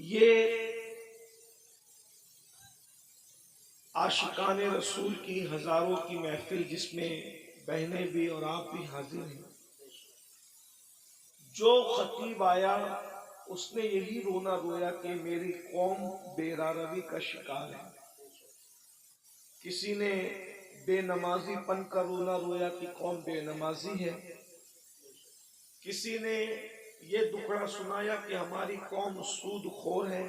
یہ عاشقان رسول کی ہزاروں کی محفل جس میں بہنیں بھی اور آپ بھی حاضر ہیں. جو خطیب آیا اس نے یہی رونا رویا کہ میری قوم بے راروی کا شکار ہے. کسی نے بے نمازی پن کا رونا رویا کہ قوم بے نمازی ہے. کسی نے یہ دکھڑا سنایا کہ ہماری قوم سود خور ہے.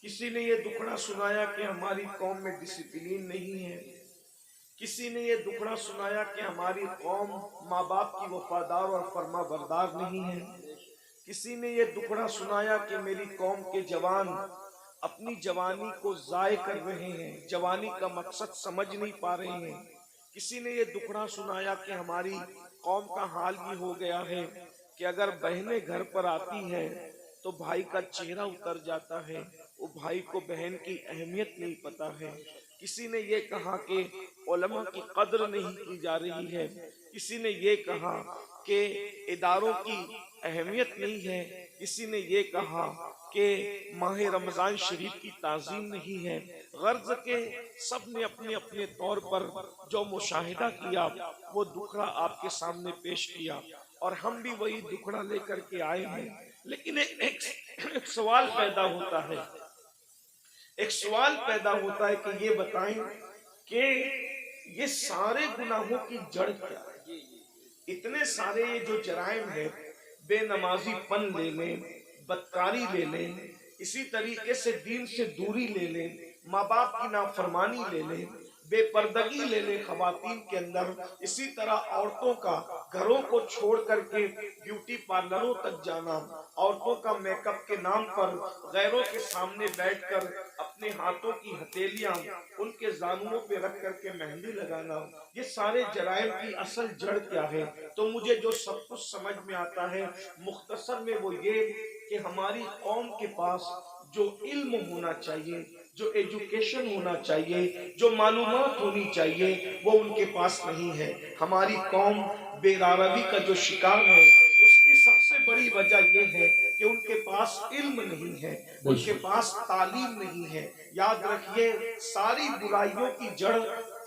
کسی نے یہ دکھڑا سنایا کہ ہماری قوم میں ڈسپلین نہیں ہے. کسی نے یہ دکھڑا سنایا کہ ہماری قوم ماں باپ کی وفادار اور فرما بردار نہیں ہے. کسی نے یہ دکھڑا سنایا کہ میری قوم کے جوان اپنی جوانی کو ضائع کر رہے ہیں، جوانی کا مقصد سمجھ نہیں پا رہے ہیں. کسی نے یہ دکھڑا سنایا کہ ہماری قوم کا حال یہ ہو گیا ہے کہ اگر بہنیں گھر پر آتی ہیں تو بھائی کا چہرہ اتر جاتا ہے، وہ بھائی کو بہن کی اہمیت نہیں پتا ہے. کسی نے یہ کہا کہ علماء کی قدر نہیں کی جا رہی ہے. کسی نے یہ کہا کہ اداروں کی اہمیت نہیں ہے. کسی نے یہ کہا کہ ماہ رمضان شریف کی تعظیم نہیں ہے. غرض کے سب نے اپنے اپنے طور پر جو مشاہدہ کیا وہ دکھڑا آپ کے سامنے پیش کیا، اور ہم بھی وہی دکھڑا لے کر کے آئے ہیں. لیکن ایک سوال پیدا ہوتا ہے، ایک سوال پیدا ہوتا ہے کہ یہ بتائیں کہ یہ سارے گناہوں کی جڑ کیا ہے؟ اتنے سارے یہ جو جرائم ہیں، بے نمازی پن لے لیں، بدکاری لے لیں، اسی طریقے سے دین سے دوری لے لیں، ماں باپ کی نافرمانی لے لیں، بے پردگی لے لیں خواتین کے اندر، اسی طرح عورتوں کا گھروں کو چھوڑ کر کے بیوٹی پارلروں تک جانا، عورتوں کا میک اپ کے نام پر غیروں کے سامنے بیٹھ کر اپنے ہاتھوں کی ہتھیلیاں ان کے زانوؤں پہ رکھ کر کے مہندی لگانا، یہ سارے جرائم کی اصل جڑ کیا ہے؟ تو مجھے جو سب کچھ سمجھ میں آتا ہے مختصر میں وہ یہ کہ ہماری قوم کے پاس جو علم ہونا چاہیے، جو ایجوکیشن ہونا چاہیے، جو معلومات ہونی چاہیے، وہ ان کے پاس نہیں ہے. ہماری قوم بے راروی کا جو شکار ہے اس کی سب سے بڑی وجہ یہ ہے کہ ان کے پاس علم نہیں ہے، ان کے پاس تعلیم نہیں ہے. یاد رکھیے ساری برائیوں کی جڑ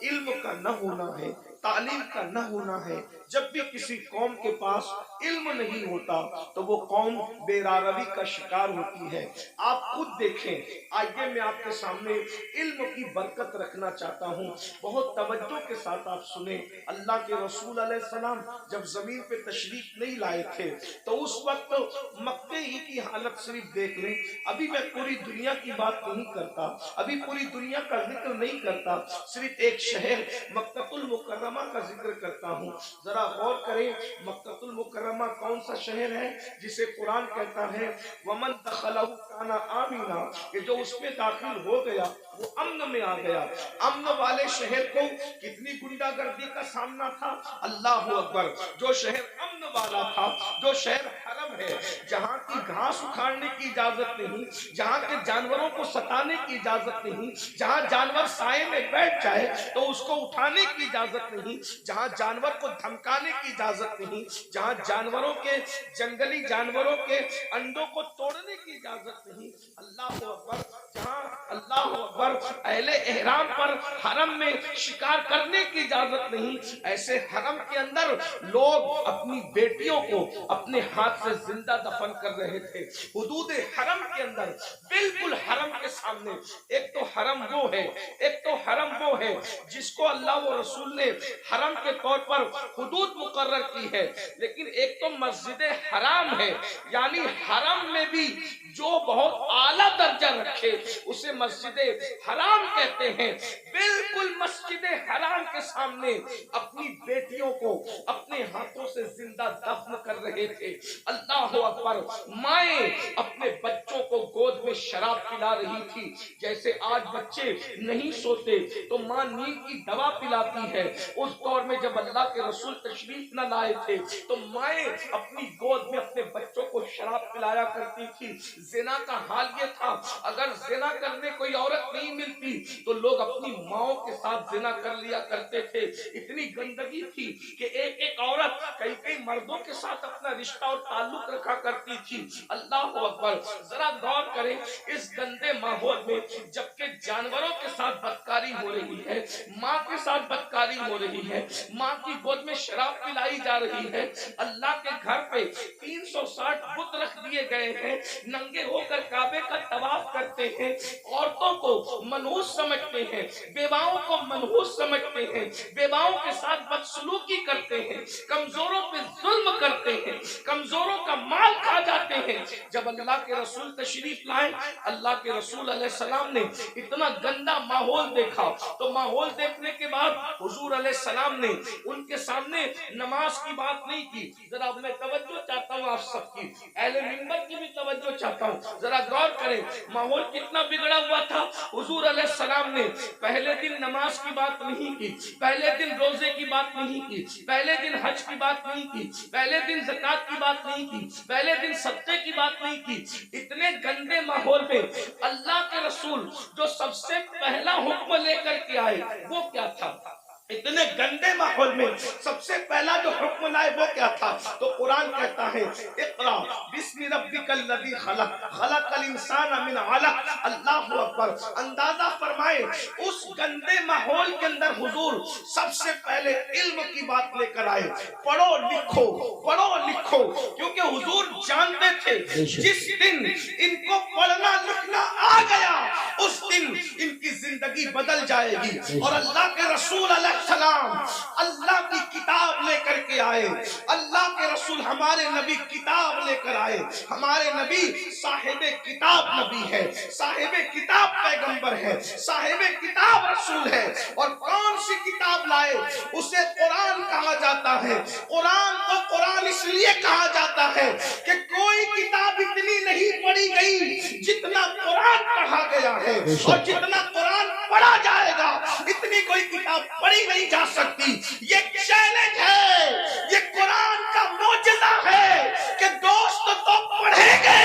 علم کا نہ ہونا ہے، تعلیم کا نہ ہونا ہے. جب بھی کسی قوم کے پاس علم نہیں ہوتا تو وہ قوم بے راروی کا شکار ہوتی ہے. آپ خود دیکھیں. آئیے میں آپ کے سامنے علم کی برکت رکھنا چاہتا ہوں، بہت توجہ کے ساتھ آپ سنیں. اللہ کے رسول علیہ السلام جب زمین پہ تشریف نہیں لائے تھے تو اس وقت مکے ہی کی حالت صرف دیکھ لیں. ابھی میں پوری دنیا کی بات نہیں کرتا، ابھی پوری دنیا کا ذکر نہیں کرتا، صرف ایک شہر مکہ المکرمہ کا ذکر کرتا ہوں. ذرا غور کریں مکہ المکرمہ کون سا شہر ہے جسے قرآن کہتا ہے وَمَن دَخَلَهُ كَانَ آمِنًا، کہ جو اس میں داخل ہو گیا وہ امن میں آ گیا. امن والے شہر کو کتنی گنڈا گردی کا سامنا تھا. اللہ اکبر. جو شہر امن والا تھا، جو شہر حرم ہے، جہاں کی گھاس اکھاڑنے کی اجازت نہیں، جہاں کے جانوروں کو ستانے کی اجازت نہیں، جہاں جانور سائے میں بیٹھ جائے تو اس کو اٹھانے کی اجازت نہیں، جہاں جانور کو دھمکانے کی اجازت نہیں، جہاں جانوروں کے جنگلی جانوروں کے انڈوں کو توڑنے کی اجازت نہیں. اللہ اکبر. جہاں اللہ اکبر اہل احرام پر حرم میں شکار کرنے کی اجازت نہیں، ایسے حرم کے اندر لوگ اپنی بیٹیوں کو اپنے ہاتھ سے زندہ دفن کر رہے تھے. حدود حرم کے اندر بالکل حرم کے سامنے. ایک تو حرم وہ ہے، ایک تو حرم وہ ہے جس کو اللہ و رسول نے حرم کے طور پر حدود مقرر کی ہے، لیکن ایک تو مسجد حرام ہے، یعنی حرم میں بھی جو بہت اعلیٰ درجہ رکھے اسے مسجد حرام کہتے ہیں. بالکل مسجد حرام کے سامنے اپنی بیٹیوں کو اپنے ہاتھوں سے زندہ دفن کر رہے تھے. اللہ اکبر. مائیں اپنے بچوں کو گود میں شراب پلا رہی تھی. جیسے آج بچے نہیں سوتے تو ماں نیند کی دوا پلاتی ہے، اس دور میں جب اللہ کے رسول تشریف نہ لائے تھے تو مائیں اپنی گود میں اپنے بچوں کو شراب پلایا کرتی تھی. زنا کا حال یہ تھا، اگر زنا کرنے کوئی عورت نہیں ملتی تو لوگ اپنی ماؤں کے ساتھ زنا کر لیا کرتے تھے. اتنی گندگی تھی کہ ایک ایک عورت کئی کئی مردوں کے ساتھ اپنا رشتہ اور تعلق رکھا کرتی تھی. اللہ اکبر. ذرا ذرا غور کریں اس گندے ماحول میں، جبکہ جانوروں کے ساتھ بدکاری ہو رہی ہے، ماں کے ساتھ بدکاری ہو رہی ہے، ماں کی گود میں شراب پلائی جا رہی ہے، اللہ کے گھر پہ 360 بت رکھ دیے گئے ہیں، ننگے ہو کر کعبے کا طواف کرتے ہیں، عورتوں کو منحوس سمجھتے ہیں، بیواؤں کو منحوس سمجھتے ہیں، بیواؤں کے ساتھ بدسلوکی کرتے ہیں، کمزوروں پہ ظلم کرتے ہیں، کمزوروں کا مال کھا جاتے ہیں۔ جب اللہ کے رسول تشریف لائے، اللہ کے رسول علیہ السلام نے اتنا گندا ماحول دیکھا، تو ماحول دیکھنے کے بعد حضور علیہ السلام نے ان کے سامنے نماز کی بات نہیں کی۔ ذرا میں توجہ چاہتا ہوں آپ سب کی، اہل منبر کی بھی توجہ چاہتا ہوں، ذرا غور کریں ماحول کتنا بگڑا ہوا تھا۔ حضور علیہ السلام نے پہلے دن نماز کی بات نہیں کی، پہلے دن روزے کی بات نہیں کی، پہلے دن حج کی بات نہیں کی، پہلے دن زکات کی بات نہیں کی، پہلے دن صدقے کی بات نہیں کی۔ اتنے گندے ماحول میں اللہ کے رسول جو سب سے پہلا حکم لے کر کے آئے وہ کیا تھا؟ اتنے گندے ماحول میں سب سے پہلا جو حکم لائے وہ کیا تھا؟ تو قرآن کہتا ہے اقرا بسم ربک الذی خلق خلق الانسان من علق۔ اللہ اکبر! اندازہ فرمائے اس گندے ماحول کے اندر حضور سب سے پہلے علم کی بات لے کر آئے، پڑھو لکھو پڑھو لکھو، کیونکہ حضور جانتے تھے جس دن ان کو پڑھنا لکھنا آ گیا اس دن ان کی زندگی بدل جائے گی۔ اور اللہ کے رسول علیہ السلام اللہ کی کتاب لے کر کے آئے، اللہ کے رسول ہمارے نبی کتاب لے کر آئے، ہمارے نبی صاحب کتاب نبی ہے، صاحب کتاب پیغمبر ہے، صاحب کتاب رسول ہے۔ اور کون سی کتاب لائے؟ اسے قرآن کہا جاتا ہے۔ قرآن کو قرآن اس لیے کہا جاتا ہے کہ کوئی کتاب اتنی نہیں پڑھی گئی جتنا قرآن پڑھا گیا ہے، اور جتنا قرآن پڑھا جائے گا اتنی کوئی کتاب پڑھی نہیں جا سکتی۔ یہ چیلنج ہے، یہ قرآن کا معجزہ ہے کہ دوست تو پڑھیں گے،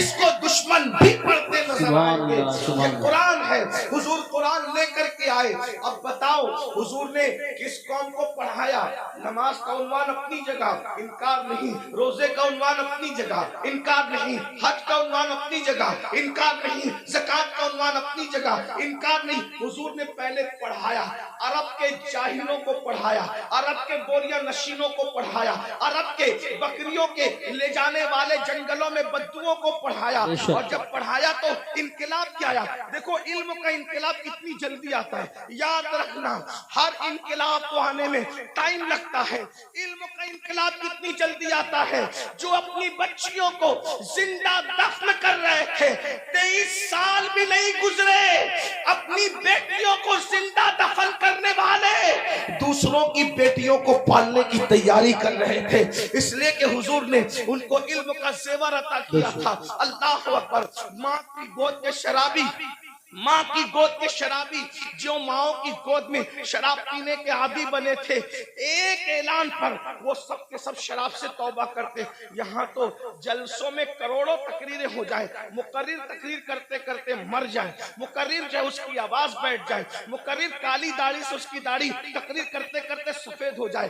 اس کو دشمن بھی پڑھتے نظر آئیں گے۔ یہ قرآن ہے، حضور قرآن لے کر کے آئے۔ اب بتاؤ حضور نے کس قوم کو پڑھایا؟ نماز کا عنوان اپنی جگہ، انکار نہیں، روزے کا عنوان اپنی جگہ، انکار نہیں، حج کا عنوان اپنی جگہ، انکار نہیں، زکات کا عنوان اپنی جگہ، انکار نہیں۔ حضور نے پہلے پڑھایا، عرب کے جاہلوں کو پڑھایا، عرب کے بوریہ نشینوں کو پڑھایا، عرب کے بکریوں کے لے جانے والے جنگلوں میں بدوؤں کو پڑھایا۔ اور جب پڑھایا تو انقلاب کیا آیا؟ دیکھو علم کا انقلاب کتنی جلدی آتا ہے، یاد رکھنا ہر انقلاب کو آنے میں ٹائم لگتا ہے، علم کا انقلاب کتنی جلدی آتا ہے۔ جو اپنی بچیوں کو زندہ دفن کر رہے تھے، 23 سال بھی نہیں گزرے، اپنی بیٹیوں کو زندہ دفن کرنے والے دوسروں کی بیٹیوں کو پالنے کی تیاری کر رہے تھے، اس لیے کہ حضور نے ان کو علم کا زیور عطا کیا تھا۔ اللہ اکبر! ماں کی گود کے شرابی، ماں کی گود کے شرابی جو ماں کی گود میں شراب پینے کے عادی بنے تھے، ایک اعلان پر وہ سب کے سب شراب سے توبہ کرتے۔ یہاں تو جلسوں میں کروڑوں تقریریں ہو جائیں، مقرر تقریر کرتے کرتے مر جائے، مقرر جو اس کی آواز بیٹھ جائے، مقرر کالی داڑھی سے اس کی داڑھی تقریر کرتے کرتے سفید ہو جائے،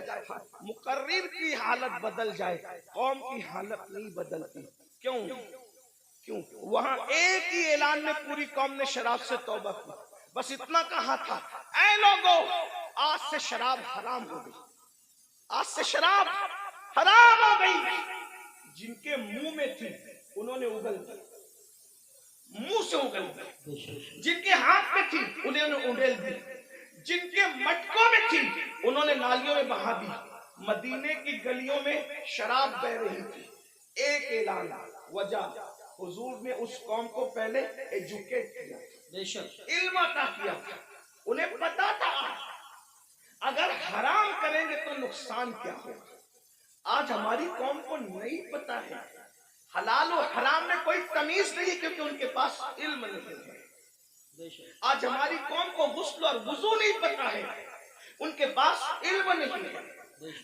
مقرر کی حالت بدل جائے، قوم کی حالت نہیں بدلتی۔ کیوں؟ وہاں ایک ہی اعلان میں پوری قوم نے شراب سے توبہ کی، بس اتنا کہا تھا، اے لوگو آج سے شراب حرام ہو گئی، آج سے شراب حرام ہو گئی۔ جن کے منہ میں تھی انہوں نے اگل دی، منہ سے اگل دی، جن کے ہاتھ میں تھی انہوں نے اڑیل دی، جن کے مٹکوں میں تھی انہوں نے نالیوں میں بہا دی۔ مدینے کی گلیوں میں شراب بہ رہی تھی، ایک اعلان، وجہ حضور نے اس قوم کو پہلے ایجوکیٹ کیا، علم عطا کیا، انہیں پتا تھا اگر حرام کریں گے تو نقصان کیا ہوگا۔ آج ہماری قوم کو نہیں پتا ہے، حلال و حرام میں کوئی تمیز نہیں کیونکہ ان کے پاس علم نہیں ہے۔ آج ہماری قوم کو غسل اور وضو نہیں پتا ہے، ان کے پاس علم نہیں ہے۔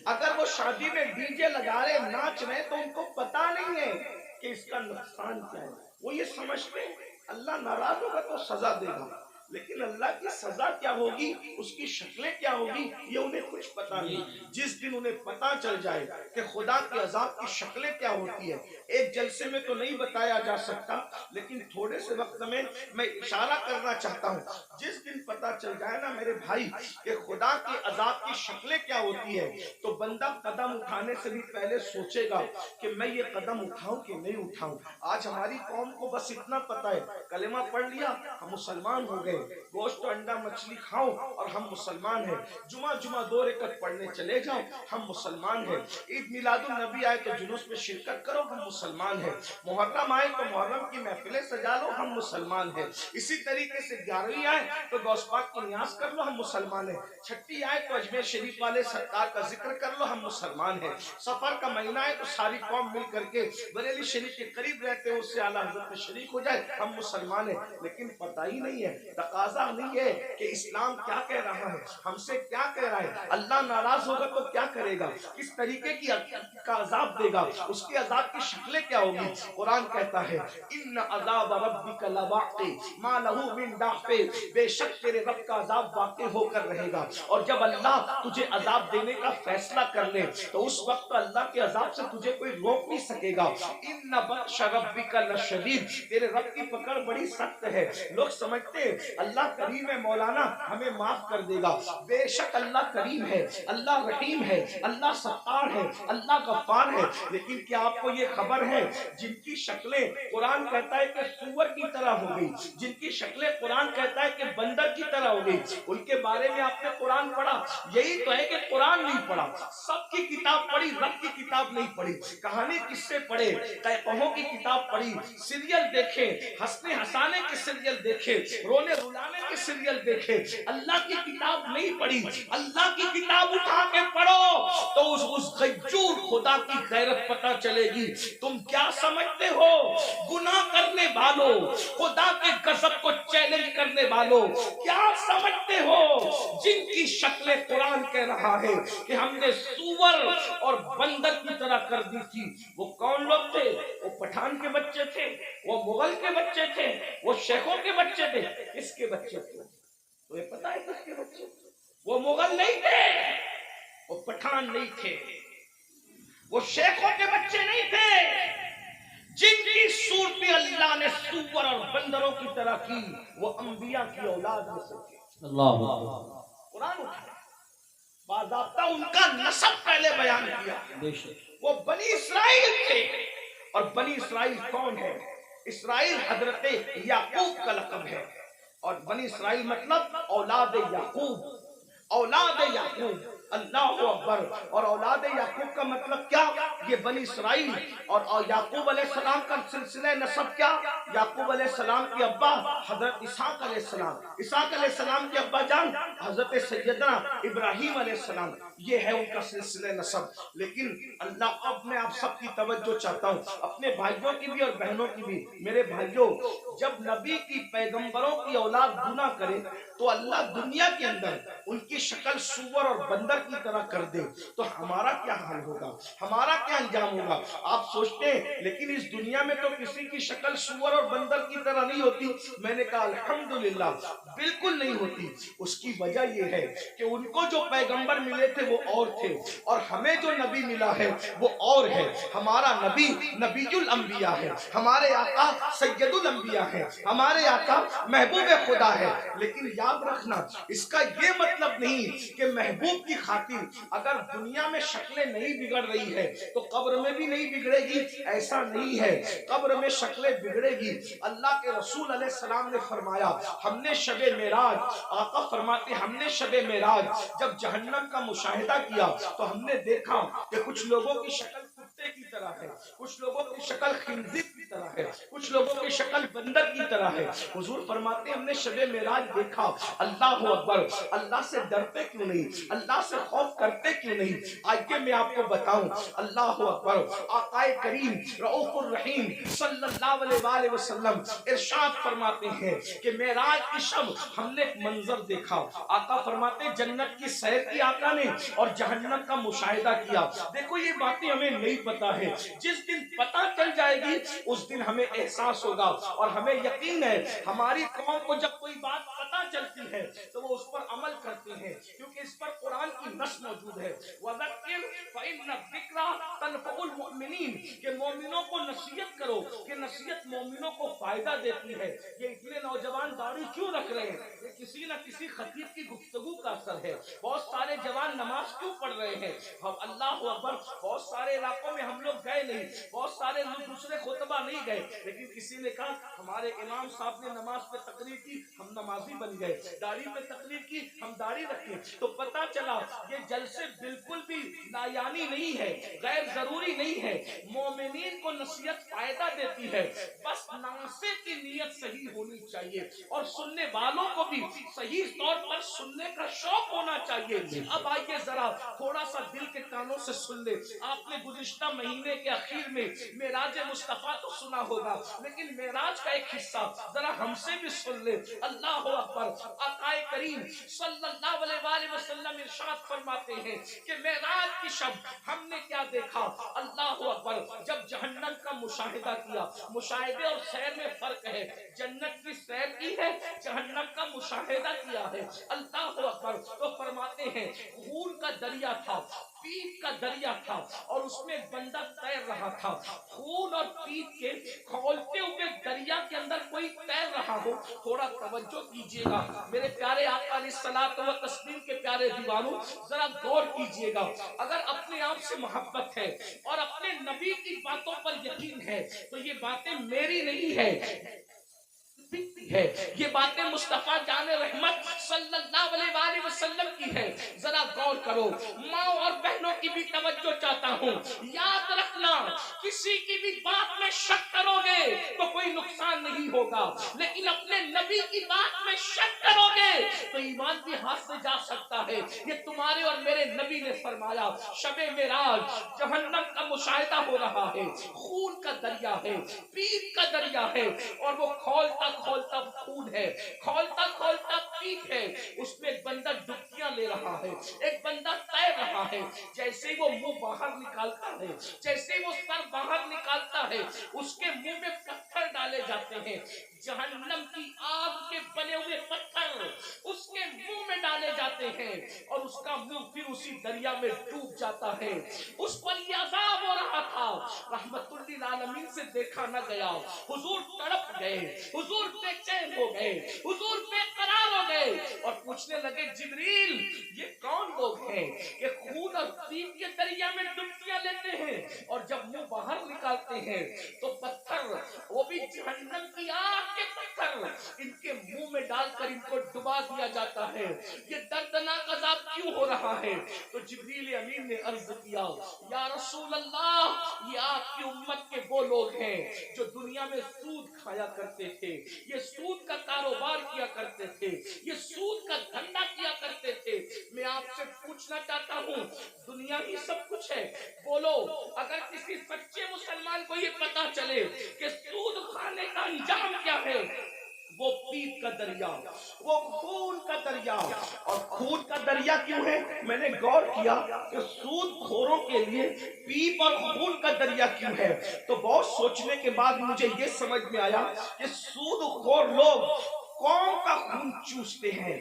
اگر وہ شادی میں ڈی جے لگا رہے ناچ رہے تو ان کو پتا نہیں ہے کہ اس کا نقصان کیا ہے۔ وہ یہ سمجھتے ہیں اللہ ناراض ہوگا تو سزا دے گا، لیکن اللہ کی سزا کیا ہوگی، اس کی شکلیں کیا ہوگی، یہ انہیں کچھ پتا نہیں۔ جس دن انہیں پتا چل جائے کہ خدا کے عذاب کی شکلیں کیا ہوتی ہے، ایک جلسے میں تو نہیں بتایا جا سکتا، لیکن تھوڑے سے وقت میں اشارہ کرنا چاہتا ہوں۔ جس دن پتا چل جائے نا میرے بھائی کہ خدا کے عذاب کی شکلیں کیا ہوتی ہے، تو بندہ قدم اٹھانے سے بھی پہلے سوچے گا کہ میں یہ قدم اٹھاؤں کہ نہیں اٹھاؤں۔ آج ہماری قوم کو بس اتنا پتا ہے، کلمہ پڑھ لیا ہم مسلمان ہو گئے، گوشت و انڈا مچھلی کھاؤ اور ہم مسلمان ہیں، جمعہ 2 رکعت پڑھنے چلے جاؤ ہم مسلمان ہیں، عید میلاد النبی آئے تو جلوس میں شرکت کرو ہم مسلمان ہیں، محرم آئے تو محرم کی محفلیں سجا لو ہم مسلمان ہیں، اسی طریقے سے 11ویں آئے تو غوث پاک کی نیاز کر لو ہم مسلمان ہیں، چھٹی آئے تو اجمیر شریف والے سرکار کا ذکر کر لو ہم مسلمان ہیں، سفر کا مہینہ ہے تو ساری قوم مل کر کے بریلی شریف کے قریب رہتے ہیں اس سے اعلیٰ حضرت میں شریک ہو جائے ہم مسلمان ہیں۔ لیکن پتہ ہی نہیں ہے، تقاضا نہیں ہے کہ اسلام کیا کہہ رہا ہے، ہم سے کیا کہہ رہا ہے، اللہ ناراض ہوگا تو کیا کرے گا، کس طریقے کا عذاب دے گا، اس کی عذاب کی شکلیں کیا ہوگی۔ قرآن کہتا ہے ان عذاب ربک لواقع ما لہ من دافع، بے شک تیرے رب کا عذاب واقع ہو کر رہے گا، اور جب اللہ تجھے عذاب دینے کا فیصلہ کر لے تو اس وقت اللہ کے عذاب سے تجھے کوئی روک نہیں سکے گا۔ ان بطش ربک لشدید، تیرے رب کی پکڑ بڑی سخت ہے۔ لوگ سمجھتے ہیں اللہ کریم ہے، مولانا ہمیں معاف کر دے گا، بے شک اللہ کریم ہے، اللہ رحیم ہے، اللہ ستار ہے، اللہ غفار ہے، لیکن کیا آپ کو یہ خبر ہے جن کی شکلیں قرآن کہتا ہے کہ سور کی طرح ہو گئی، جن کی شکلیں قرآن کہتا ہے کہ بندر کی طرح ہو گئی، ان کے بارے میں آپ نے قرآن پڑھا؟ یہی تو ہے کہ قرآن نہیں پڑھا، سب کی کتاب پڑھی، رب کی کتاب نہیں پڑھی، کہانی کس سے پڑھے، قہقہوں کی کتاب پڑھی، سیریل دیکھے، ہنسنے ہنسانے کے سیریل دیکھے، رونے رلانے کے سیریل دیکھے، اللہ کی کتاب نہیں پڑھی۔ اللہ کی کتاب اٹھا کے پڑھو تو اس غیور خدا کی غیرت پتہ چلے گی۔ تم کیا سمجھتے ہو گناہ کرنے والوں، خدا کے غضب کو چیلنج کرنے والوں، کیا سمجھتے ہو جن کی شکلیں قرآن کہہ رہا ہے کہ ہم نے سور اور بندر کی طرح کر دی تھی، وہ کون لوگ تھے؟ وہ پٹھان کے بچے تھے، وہ مغل کے بچے تھے، وہ شیخوں کے بچے تھے، کس کے بچے تھے؟ تو یہ پتہ ہے کس کے بچے تھے؟ وہ مغل نہیں تھے، وہ پٹھان نہیں تھے، وہ شیخوں کے بچے نہیں تھے، جن کی صورت اللہ نے سور اور بندروں کی طرح کی وہ انبیاء کی اولاد میں سے تھے۔ اللہ قرآن اٹھا باضابطہ ان کا نسب پہلے بیان کیا، وہ بنی اسرائیل تھے، اور بنی اسرائیل کون ہے؟ اسرائیل حضرت یعقوب کا لقب ہے، اور بنی اسرائیل مطلب اولاد یعقوب، اولاد یعقوب، اللہ اکبر۔ اور اولاد یعقوب کا مطلب کیا؟ یہ بنی اسرائیل، اور یعقوب علیہ السلام کا سلسلہ نسب کیا؟ یعقوب علیہ السلام کی ابا حضرت اسحاق علیہ السلام، اسحاق علیہ السلام کی ابا جان حضرت سیدنا ابراہیم علیہ السلام، یہ ہے ان کا سلسلہ نسب۔ لیکن اللہ، اب میں آپ سب کی توجہ چاہتا ہوں، اپنے بھائیوں کی بھی اور بہنوں کی بھی۔ میرے بھائیوں، جب نبی کی پیغمبروں کی اولاد گناہ کرے تو اللہ دنیا کے اندر ان کی شکل سور اور بندر کی طرح کر دے تو ہمارا کیا حال ہوگا، ہمارا کیا انجام ہوگا؟ آپ سوچتے ہیں لیکن اس دنیا میں تو کسی کی شکل سور اور بندر کی طرح نہیں ہوتی۔ میں نے کہا الحمدللہ بالکل نہیں ہوتی۔ اس کی وجہ یہ ہے کہ ان کو جو پیغمبر ملے تھے وہ اور تھے، اور ہمیں جو نبی ملا ہے وہ اور ہے۔ ہمارا نبی نبی الانبیاء ہے، ہمارے آقا سید الانبیاء ہے، ہمارے آقا محبوب خدا ہے۔ لیکن یاد رکھنا اس کا یہ مطلب نہیں کہ محبوب کی خاطر اگر دنیا میں شکلیں نہیں بگڑ رہی ہے تو قبر میں بھی نہیں بگڑے گی، ایسا نہیں ہے۔ قبر میں شکلیں بگڑے گی۔ اللہ کے رسول علیہ السلام نے فرمایا ہم نے شب معراج، آقا فرماتے ہم نے شب معراج جب جہنم کا مشاہدہ کیا تو ہم نے دیکھا کہ کچھ لوگوں کی شکل کتے کی طرح ہے، کچھ لوگوں کی شکل خنزیر کی طرح ہے، کچھ لوگوں کی شکل بندر کی طرح ہے۔ حضور فرماتے ہم نے شب معراج دیکھا، اللہ اکبر، اللہ سے ڈرتے کیوں نہیں، اللہ سے خوف کرتے کیوں نہیں؟ آئیے میں آپ کو بتاؤں، اللہ اکبر، آقا کریم رؤوف الرحیم صلی اللہ علیہ وآلہ وسلم ارشاد فرماتے ہیں کہ معراج کی شب ہم نے ایک منظر دیکھا۔ آقا فرماتے جنت کی سیر کی آقا نے اور جہنم کا مشاہدہ کیا۔ دیکھو یہ باتیں ہمیں نہیں پتا ہے ہے. جس دن پتہ چل جائے گی اس دن ہمیں احساس ہوگا اور ہمیں یقین ہے ہماری قوم کو جب کوئی بات پتہ چلتی ہے تو وہ اس پر عمل کرتے ہیں، کیونکہ اس پر قرآن کی نص موجود ہے. وَذَكِّرْ فَإِنَّ الذِّكْرَىٰ تَنفَعُ الْمُؤْمِنِينَ کہ مومنوں کو نصیحت کرو کہ نصیحت مومنوں کو فائدہ دیتی ہے. یہ اتنے نوجوان داڑھی کیوں رکھ رہے ہیں؟ یہ کسی نہ کسی خطیب کی گفتگو کا اثر ہے. بہت سارے جوان نماز کیوں پڑھ رہے ہیں؟ ہم اللہ اکبر بہت سارے علاقوں میں ہم لوگ گئے نہیں، بہت سارے دوسرے خطبہ نہیں گئے، لیکن کسی نے کہا ہمارے امام صاحب نے نماز پہ تقریر کی ہم نمازی بن گئے، داڑھی پہ تقریر کی ہم داڑھی رکھے. تو پتہ چلا یہ جلسے بالکل بھی لایانی نہیں ہے، غیر ضروری نہیں ہے. مومنین کو نصیحت فائدہ دیتی ہے، بس ناصح کی نیت صحیح ہونی چاہیے اور سننے والوں کو بھی صحیح طور پر سننے کا شوق ہونا چاہیے. اب آئیے ذرا تھوڑا سا دل کے کانوں سے سن لے. آپ نے گزشتہ مہینے کے اخیر میں معراج مصطفیٰ تو سنا ہوگا، لیکن معراج کا ایک حصہ ذرا ہم سے بھی سن لے. اللہ اکبر. آقا کریم صلی اللہ علیہ وسلم ارشاد فرماتے ہیں کہ معراج کی شب ہم نے کیا دیکھا. اللہ اکبر. جب جہنم کا مشاہدہ کیا، مشاہدے اور سیر میں فرق ہے، جنت کی سیر کی ہے، جہنم کا مشاہدہ کیا ہے. اللہ اکبر. تو فرماتے ہیں خون کا دریا تھا، پیپ کا دریا تھا اور اس میں بندہ تیر رہا تھا. خون اور پیپ کے کھولتے ہوئے دریا کے اندر کوئی تیر رہا ہو. تھوڑا توجہ کیجئے گا میرے پیارے آقا علیہ الصلوۃ والتسلیم کے پیارے دیوانوں، ذرا غور کیجئے گا. اگر اپنے آپ سے محبت ہے اور اپنے نبی کی باتوں پر یقین ہے تو یہ باتیں میری نہیں ہے، یہ باتیں مصطفیٰ جان رحمت صلی اللہ علیہ وآلہ وسلم کی ہے. ذرا غور کرو. ماں اور بہنوں کی بھی توجہ چاہتا ہوں. یاد رکھنا کسی کی بھی بات میں شک کرو گے تو کوئی نقصان نہیں ہوگا، لیکن اپنے نبی کی بات میں شک کرو گے تو ایمان بھی ہاتھ سے جا سکتا ہے. یہ تمہارے اور میرے نبی نے فرمایا. شب معراج جہنم کا مشاہدہ ہو رہا ہے، خون کا دریا ہے، پیپ کا دریا ہے اور وہ کھولتا کھولتا خون ہے، کھولتا کھولتا پیپ ہے. اس میں ایک بندہ ڈبکیاں لے رہا ہے، ایک بندہ تیر رہا ہے. جیسے ہی وہ منہ باہر نکالتا ہے، جیسے ہی وہ سر باہر نکالتا ہے، اس کے منہ میں پتھر ڈالے جاتے ہیں. جہنم کی آگ کے بنے ہوئے پتھر اس کے منہ میں ڈالے جاتے ہیں اور اس کا منہ پھر اسی دریا میں ڈوب جاتا ہے. اس پر یہ عذاب ہو رہا تھا. رحمت للعالمین سے دیکھا نہ گیا. حضور تڑپ گئے، حضور بے چین ہو گئے، حضور بے قرار ہو گئے اور پوچھنے لگے جبریل یہ کون لوگ ہیں کہ خون اور پیپ کے دریا میں ڈبکیاں لیتے ہیں اور جب منہ باہر نکالتے ہیں تو پتھر، وہ بھی جہنم کی آگ کے پتھر، ان کے منہ میں ڈال کر ان کو ڈبا دیا جاتا ہے. یہ دردناک عذاب کیوں ہو رہا ہے؟ تو جبریل امین نے عرض کیا یا رسول اللہ یہ آپ کی امت کے وہ لوگ ہیں جو دنیا میں سود کھایا کرتے تھے، یہ سود کا کاروبار کیا کرتے تھے، یہ سود کا دھندا کیا کرتے تھے. میں آپ سے پوچھنا چاہتا ہوں دنیا ہی سب کچھ ہے؟ بولو اگر کسی سچے مسلمان کو یہ پتا چلے کہ سود کھانے کا انجام کیا ہے، وہ پیپ کا دریا، وہ خون کا دریا. اور خون کا دریا کیوں ہے؟ میں نے غور کیا کہ سود خوروں کے لیے پیپ اور خون کا دریا کیوں ہے. تو بہت سوچنے کے بعد مجھے یہ سمجھ میں آیا کہ سود خور لوگ قوم کا خون چوستے ہیں،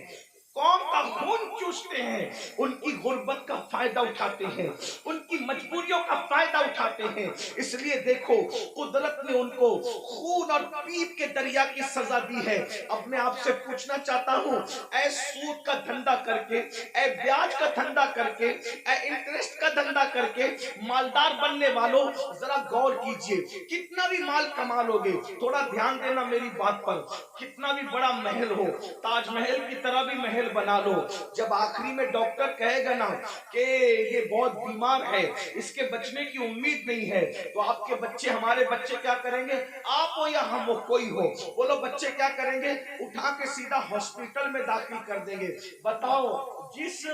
قوم کا خون چوستے ہیں، ان کی غربت کا فائدہ اٹھاتے ہیں، ان کی مجبوریوں کا فائدہ اٹھاتے ہیں. اس لیے دیکھو قدرت نے ان کو خون اور پیپ کے دریا کی سزا دی ہے. اب میں آپ سے پوچھنا چاہتا ہوں اے سود کا دھندا کر کے، اے بیاج کا دھندا کر کے، اے انٹرسٹ کا دھندا کر کے مالدار بننے والوں ذرا غور کیجئے. کتنا بھی مال کما لو گے، تھوڑا دھیان دینا میری بات پر، کتنا بھی بڑا محل ہو، تاج محل کی طرح بھی محل بنا لو، جب آخری میں ڈاکٹر کہے گا نا کہ یہ بہت بیمار ہے، اس کے بچنے کی امید نہیں ہے، تو آپ کے بچے، ہمارے بچے کیا کریں گے؟ آپ ہو یا ہم ہو، کوئی ہو، بولو بچے کیا کریں گے؟ اٹھا کے سیدھا ہاسپٹل میں داخل کر دیں گے. بتاؤ جس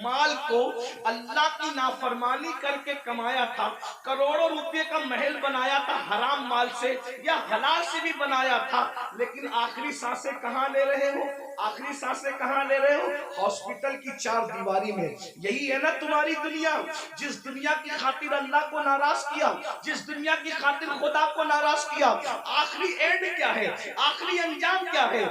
مال کو اللہ کی نافرمانی کر کے کمایا تھا، کروڑوں روپے کا محل بنایا تھا حرام مال سے یا حلال سے بھی بنایا تھا، لیکن آخری سانسیں کہاں لے رہے ہو؟ آخری سانسیں کہاں لے رہے ہو؟ ہاسپٹل کی چار دیواری میں. یہی ہے نا تمہاری دنیا. جس دنیا کی خاطر اللہ کو ناراض کیا, جس دنیا کی خاطر خدا کو ناراض کیا, آخری اینڈ کیا ہے, آخری انجام کیا ہے؟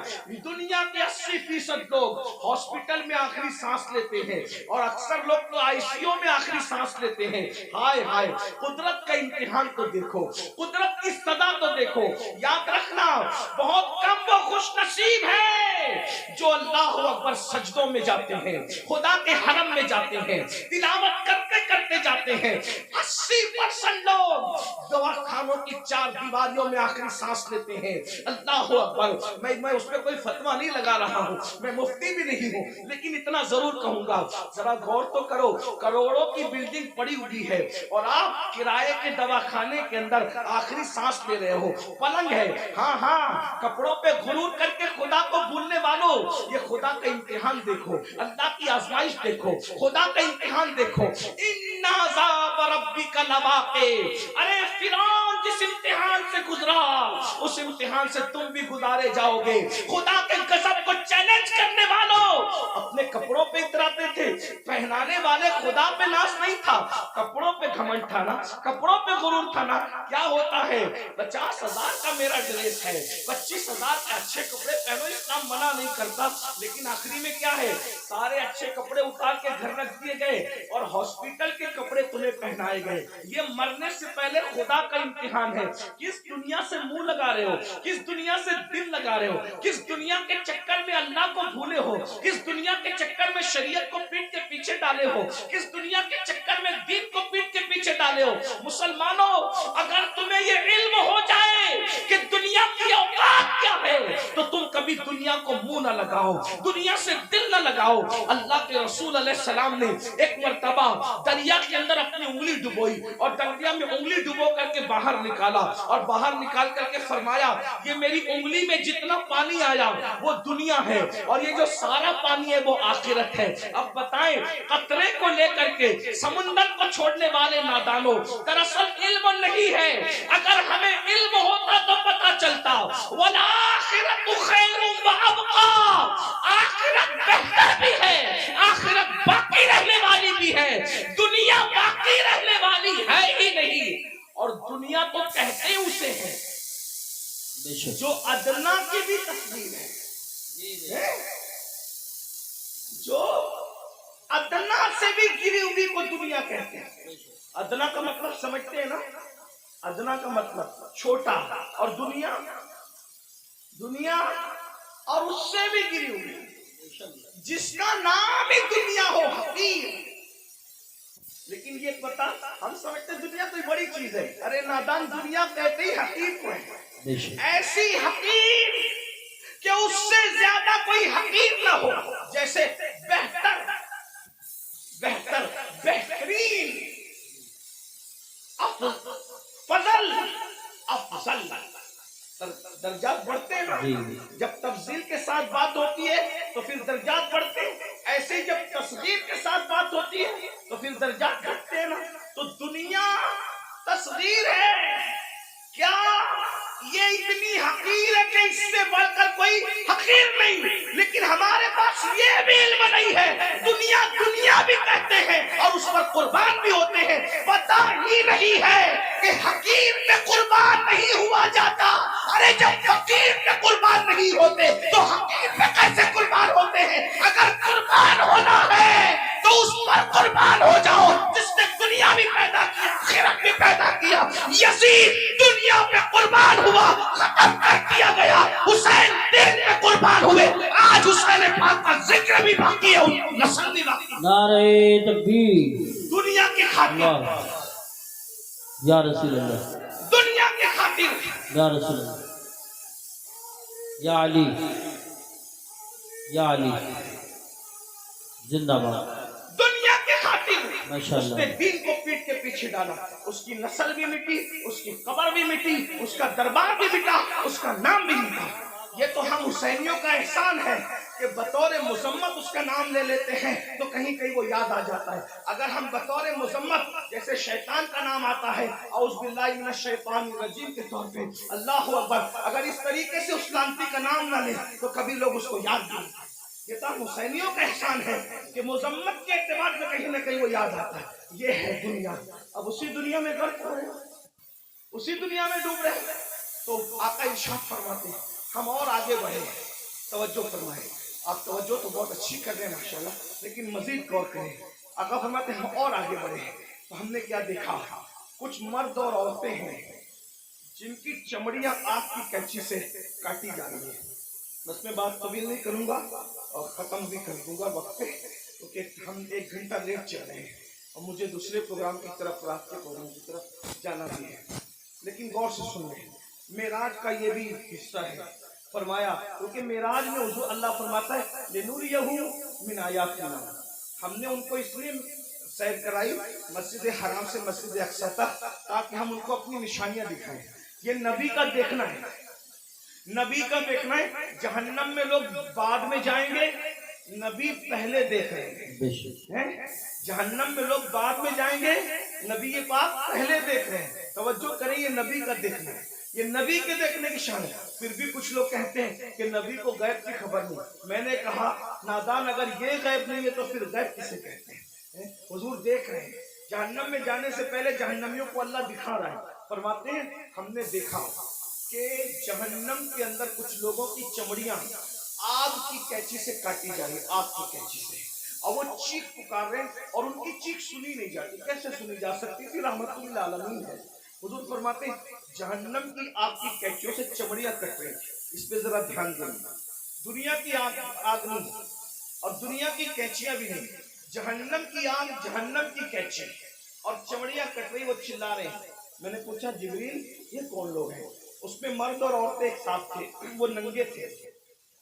دنیا کے 80% لوگ ہاسپٹل میں آخری سانس لیتے ہیں, اور اکثر لوگ تو آئی سی یو میں آخری سانس لیتے ہیں. ہائے ہائے, قدرت کا امتحان تو دیکھو, قدرت کی سزا تو دیکھو. یاد رکھنا, بہت کم وہ خوش نصیب ہے جو اللہ اکبر سجدوں میں جاتے ہیں, خدا کے حرم میں جاتے ہیں, تلاوت کرتے کرتے جاتے ہیں. 80% لوگ دواخانوں کی چار دیواریوں میں آخری سانس لیتے ہیں. اللہ اکبر. میں اس پہ کوئی فتویٰ نہیں لگا رہا ہوں, میں مفتی بھی نہیں ہوں, لیکن اتنا ضرور کہوں گا, ذرا غور تو کرو. کروڑوں کی بلڈنگ پڑی ہوئی ہے اور آپ کرائے کے دواخانے کے اندر آخری سانس لے رہے ہو. پلنگ ہے, ہاں ہاں, کپڑوں پہ غرور کر کے خدا کو بھولنے والوں, یہ خدا کا امتحان دیکھو, اللہ کی آزمائش دیکھو, خدا کا امتحان دیکھو. ان عذاب ربک لواقع. ارے فرعون جس امتحان سے گزرا, اس امتحان سے تم بھی گزارے جاؤ گے. خدا کے غضب کو چیلنج کرنے والوں اپنے کپڑوں پہ اتراتے تھے, پہنانے والے خدا پہ ناز نہیں تھا, کپڑوں پہ گھمنڈ تھا نا, کپڑوں پہ غرور تھا نا. کیا ہوتا ہے, 50,000 کا میرا ڈریس ہے, 25,000 کے اچھے کپڑے پہنو, اسلام منع نہیں کرتا, لیکن آخری میں کیا ہے, سارے اچھے کپڑے اتار کے گھر رکھ دیے گئے اور ہاسپٹل کے کپڑے تمہیں پہنائے گئے. یہ مرنے سے پہلے خدا کا امتحان ہے. کس دنیا سے منہ لگا رہے ہو, کس دنیا سے دل لگا رہے ہو, کس دنیا کے چکر میں اللہ کو بھولے ہو, کس دنیا کے چکر میں شریعت کو پیٹ کے پیچھے ڈالے ہو, کس دنیا کے چکر میں دین کو پیٹ کے پیچھے ڈالے ہو. مسلمانوں, اگر تمہیں یہ علم ہو جائے کہ دنیا کی اوقات کیا ہے, تو تم کبھی دنیا کو منہ نہ لگاؤ, دنیا سے دل نہ لگاؤ. اللہ کے رسول علیہ السلام نے ایک مرتبہ دریا کے اندر اپنی انگلی ڈبوئی اور دریا میں انگلی ڈبو کر کے باہر نکالا, اور باہر نکال کر کے فرمایا, یہ میری انگلی میں جتنا پانی آیا وہ دنیا ہے, اور یہ جو سارا پانی ہے وہ آخرت ہے. اب بتائیں, قطرے کو لے کر کے سمندر کو چھوڑنے والے نادانوں, دراصل علم نہیں ہے. اگر ہمیں علم ہوتا تو پتا چلتا, والآخرۃ خیر وابقیٰ, آخرت بہتر بھی ہے, آخرت باقی رہنے والی بھی ہے, دنیا باقی رہنے والی ہے ہی نہیں. اور دنیا تو کہتے اسے ہیں جو ادنا کی بھی تصویر ہے, جو ادنا سے بھی گری ہوئی کو دنیا کہتے ہیں. ادنا کا مطلب سمجھتے ہیں نا, ادنا کا مطلب چھوٹا, اور دنیا, دنیا اور اس سے بھی گری ہوئی, جس کا نام ہی دنیا ہو, حقیر. لیکن یہ پتا, ہم سمجھتے دنیا کوئی بڑی چیز ہے. ارے نادان, دنیا کہتے ہی حقیر کو ہے, ایسی حقیر کہ اس سے زیادہ کوئی حقیر نہ ہو. جیسے بہتر, بہتر, بہترین, فضل, افضل. درجات بڑھتے ہیں, جب تفضیل کے ساتھ بات ہوتی ہے تو پھر درجات بڑھتے ہیں, ایسے ہی جب تصغیر کے ساتھ بات ہوتی ہے تو پھر درجات گھٹتے ہیں نا. تو دنیا تصغیر ہے, کیا یہ اتنی حقیر ہے کہ اس سے بڑھ کر کوئی حقیر نہیں, لیکن ہمارے پاس یہ بھی علم نہیں ہے. دنیا دنیا بھی کہتے ہیں اور اس پر قربان بھی ہوتے ہیں. پتہ ہی نہیں ہے کہ حقیر پہ قربان نہیں ہوا جاتا. ارے جب فقیر پہ قربان نہیں ہوتے تو حقیر پہ کیسے قربان ہوتے ہیں؟ اگر قربان ہونا ہے تو اس پر قربان ہو جاؤ جس نے دنیا بھی پیدا کیا, آخرت بھی پیدا کیا. یزید دنیا پہ قربان ہوا, ختم کر دیا گیا. حسین دین پہ قربان ہوئے, آج حسین پاک کا ذکر بھی باقی ہے, نسل بھی باقی ہے. نعرہ تکبیر, دنیا کی خاطر, یا رسول اللہ, دنیا کی خاطر, یا رسول اللہ, یا علی, یا علی زندہ باد. دنیا کے خاطر ماشاءاللہ, اس نے دین کو پیٹ کے پیچھے ڈالا. اس کی نسل بھی مٹی, اس کی قبر بھی مٹی, اس کا دربار بھی مٹا, اس کا نام بھی مٹا. یہ تو ہم حسینیوں کا احسان ہے کہ بطور مذمت اس کا نام لے لیتے ہیں تو کہیں کہیں وہ یاد آ جاتا ہے. اگر ہم بطور مذمت جیسے شیطان کا نام آتا ہے, اعوذ باللہ من الشیطان الرجیم کے طور پہ, اللہ اکبر, اگر اس طریقے سے اس لعنتی کا نام نہ لیں تو کبھی لوگ اس کو یاد نہیں. یہ تو حسینیوں کا احسان ہے کہ مذمت کے اعتبار سے کہیں نہ کہیں وہ یاد آتا ہے. یہ ہے دنیا. اب اسی دنیا میں غرق ہو رہے ہیں, اسی دنیا میں ڈوب رہے ہیں. تو آقا ارشاد فرماتے ہیں ہم اور آگے بڑھے. توجہ فرمائیں, آپ توجہ تو بہت اچھی کر رہے ہیں ماشاءاللہ, لیکن مزید غور کریں. آقا فرماتے ہیں ہم اور آگے بڑھے. تو ہم نے کیا دیکھا, کچھ مرد اور عورتیں ہیں جن کی چمڑیاں آگ کی کینچی سے کاٹی جا رہی ہیں. بس میں بات طویل نہیں کروں گا اور ختم بھی کر دوں گا وقت پہ, کیونکہ ہم 1 گھنٹہ لیٹ چل رہے ہیں اور مجھے دوسرے پروگرام کی طرف, رات کے پروگرام کی طرف جانا بھی ہے. لیکن غور سے سن لیں, معراج کا یہ بھی حصہ ہے. فرمایا کیونکہ معراج میں حضور اللہ فرماتا ہے لِنُرِيَهُ مِنْ آیَاتِنَا, ہم نے ان کو اس لیے سیر کرائی مسجد حرام سے مسجد اقصی تک تاکہ ہم ان کو اپنی نشانیاں دکھائیں. یہ نبی کا دیکھنا ہے, نبی کا دیکھنا ہے. جہنم میں لوگ بعد میں جائیں گے, نبی پہلے دیکھ رہے ہیں. جہنم میں لوگ بعد میں جائیں گے, نبی پاک پہلے دیکھ رہے ہیں. توجہ کریں, یہ نبی کا دیکھنا ہے, یہ نبی کے دیکھنے کی شان ہے. پھر بھی کچھ لوگ کہتے ہیں کہ نبی کو غیب کی خبر نہیں. میں نے کہا نادان, اگر یہ غیب نہیں ہے تو پھر غیب کسے کہتے ہیں؟ حضور دیکھ رہے ہیں. جہنم میں جانے سے پہلے جہنمیوں کو اللہ دکھا رہا ہے. فرماتے ہیں ہم نے دیکھا کہ جہنم کے اندر کچھ لوگوں کی چمڑیاں آگ کی کینچی سے کاٹی جا رہی, آگ کی کینچی سے, اور وہ چیخ پکار رہے ہیں اور ان کی چیخ سنی نہیں جاتی. کیسے سنی جا سکتی تھی؟ رحمت للعالمین ہے. حضور فرماتے ہیں جہنم کی آگ کی کینچیوں سے چمڑیاں کٹ رہی. اس پہ ذرا دھیان دیں. دنیا کی آگ نہیں اور دنیا کی کینچیاں بھی نہیں, جہنم کی آگ, جہنم کی کینچی اور چمڑیاں کٹ رہی. وہ چلا رہے ہیں. میں نے پوچھا جبریل یہ کون لوگ ہیں؟ اس میں مرد اور عورتیں ایک ساتھ تھے, وہ ننگے تھے,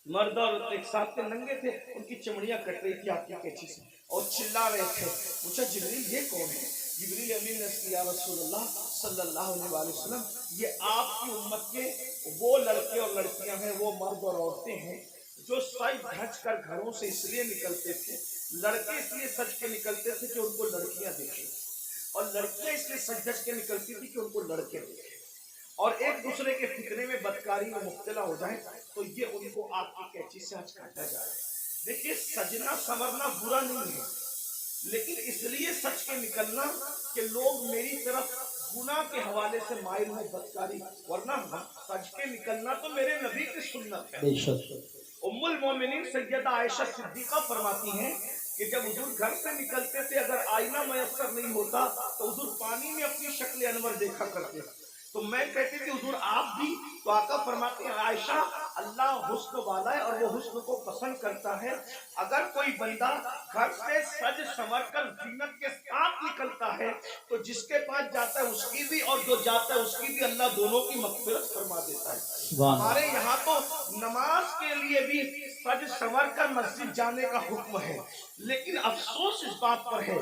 مرد اور عورتیں ایک ساتھ تھے, ننگے تھے, ان کی چمڑیاں کٹ رہی تھی آگ کی کینچی سے اور چلا رہے تھے. پوچھا جبریل یہ کون ہے؟ جبریل امین نے کہا یا رسول اللہ صلی اللہ علیہ وآلہ وسلم, یہ آپ کی امت کے وہ لڑکے اور لڑکیاں ہیں, وہ مرد اور عورتیں ہیں جو سج دھج کر گھروں سے اس لیے نکلتے تھے. لڑکے اس لیے سج کے نکلتے تھے کہ ان کو لڑکیاں دیکھیں, اور لڑکیاں اس لیے سج دھج کے نکلتی تھی کہ ان کو لڑکے دیکھیں, اور ایک دوسرے کے فتنے میں بدکاری میں مبتلا ہو جائیں تو یہ ان کو آگ کی کینچی سے آج کاٹا جائے. دیکھیے سجنا سنورنا برا نہیں ہے, لیکن اس لیے سچ کے نکلنا کہ لوگ میری طرف گناہ کے حوالے سے مائل ہوں, بدکاری, ورنہ سچ کے نکلنا تو میرے نبی کی سنت ہے. ام المومنین سیدہ عائشہ صدیقہ فرماتی ہیں کہ جب حضور گھر سے نکلتے تھے اگر آئینہ میسر نہیں ہوتا تو حضور پانی میں اپنی شکل انور دیکھا کرتے. تو میں کہتی تھی حضور آپ بھی؟ تو آقا فرماتے ہیں عائشہ اللہ حسن والا ہے اور وہ حسن کو پسند کرتا ہے. اگر کوئی بندہ گھر سے سج سنور کر زینت کے ساتھ نکلتا ہے تو جس کے پاس جاتا ہے اس کی بھی اور جو جاتا ہے اس کی بھی اللہ دونوں کی مغفرت فرما دیتا ہے. ہمارے یہاں تو نماز کے لیے بھی سج سنور کر مسجد جانے کا حکم ہے, لیکن افسوس اس بات پر ہے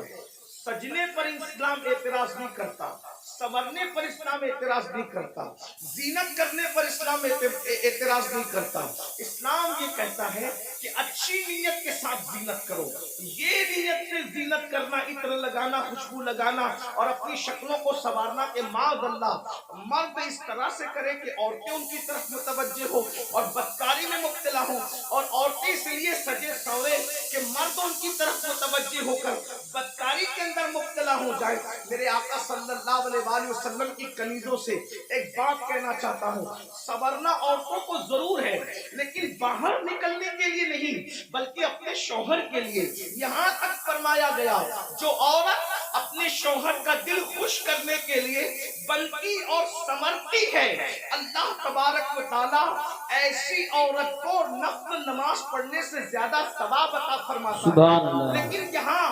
سجنے پر اسلام اعتراض نہیں کرتا, سنورنے پر اسلام اعتراض نہیں کرتا, زینت کرنے پر اسلام اعتراض نہیں کرتا. اسلام یہ کہتا ہے کہ اچھی نیت کے ساتھ زینت کرو. یہ نیت سے زینت کرنا, عطر لگانا, خوشبو لگانا اور اپنی شکلوں کو سنوارنا کہ معاذ اللہ مرد اس طرح سے کرے کہ عورتیں ان کی طرف متوجہ ہو اور بدکاری میں مبتلا ہوں, اور عورتیں اس لیے سجے سورے کہ مرد ان کی طرف متوجہ ہو کر بدکاری کے اندر مبتلا ہو جائے. میرے آقا صلی اللہ علیہ وآلہ وسلم کی کنیزوں سے ایک بات کہنا چاہتا ہوں, سنورنا عورتوں کو ضرور ہے لیکن باہر نکلنے کے لیے نہیں بلکہ اپنے شوہر کے لیے. یہاں تک فرمایا گیا جو عورت اپنے شوہر کا دل خوش کرنے کے لیے بلکہ اور سنورتی ہے, اللہ تبارک و تعالی ایسی عورت کو نفل نماز پڑھنے سے زیادہ ثواب عطا فرماتا ہے. لیکن یہاں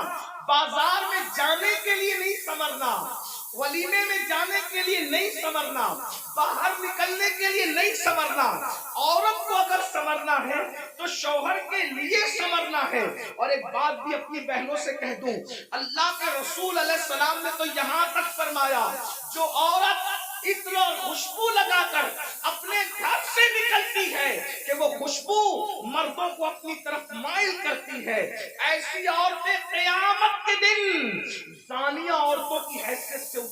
بازار میں جانے کے لیے نہیں سنورنا, ولیمے میں جانے کے لیے نہیں سنورنا, باہر نکلنے کے لیے نہیں سنورنا. عورت کو اگر سنورنا ہے تو شوہر کے لیے سنورنا ہے. اور ایک بات بھی اپنی بہنوں سے کہہ دوں, اللہ کے رسول علیہ السلام نے تو یہاں تک فرمایا جو عورت عطر اور خوشبو لگا کر اپنے گھر سے نکلتی ہے کہ وہ خوشبو مردوں کو اپنی طرف مائل کرتی ہے, ایسی عورتیں قیامت کے دن زانیہ عورتوں کی حیثیت سے